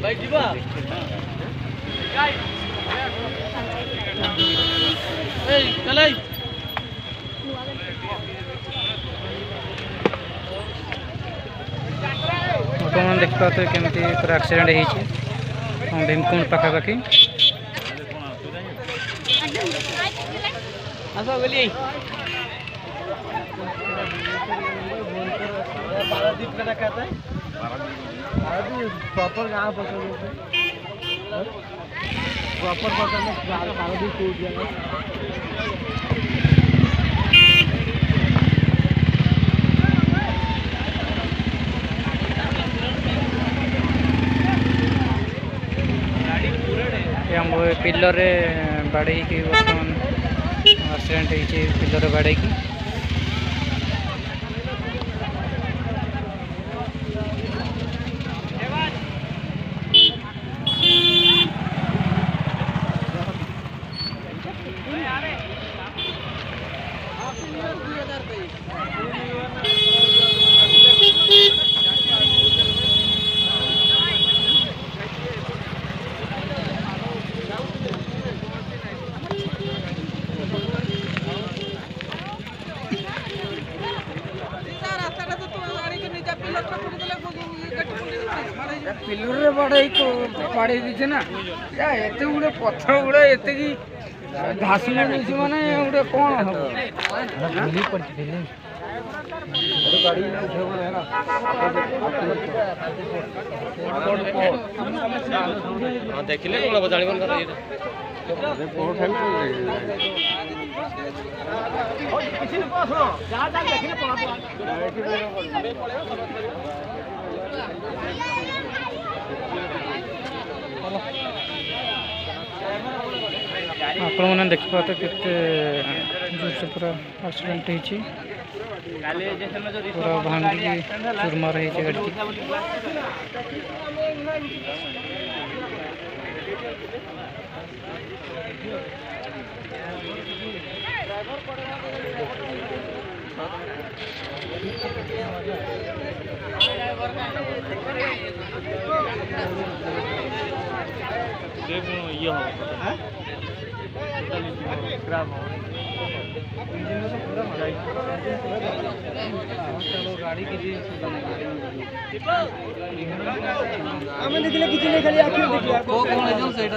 भाई जीवा ए चलै अपन देख पाते केमती पूरा एक्सीडेंट होईची भीमकुंड पाखापाखि आसा बोलिए पारादीप का कहता है पारादीप प्रॉपर गांव पकड़ प्रॉपर पकड़ने पारादीप टूट जाएगा पिलर बाड़े की बर्तमान एक्सीडेंट होती पिलर बाड़े की पिलर बाड़े को बाड़े दीचे ना या एते गुडे पत्थर गुडे एते की घास में दीचे माने गुडे कोन हो ढीली पड़ती ढीली गाड़ी में उठे है ना हां देखिले कोला बजाली बन कर ये बहुत हेल्प कर किसी ने पास हो जा देखिले पड़ा आपण मैंने देख पाते केते जोर से पूरा एक्सीडेंट होईची पूरा भांगी चूरमार होईची गाड़ी ये हो खराब हो इंजन में तो पूरा मजा ही चलो गाड़ी की हमें देखले किसी ने खाली आखिर देख लिया को कौन है जो साइड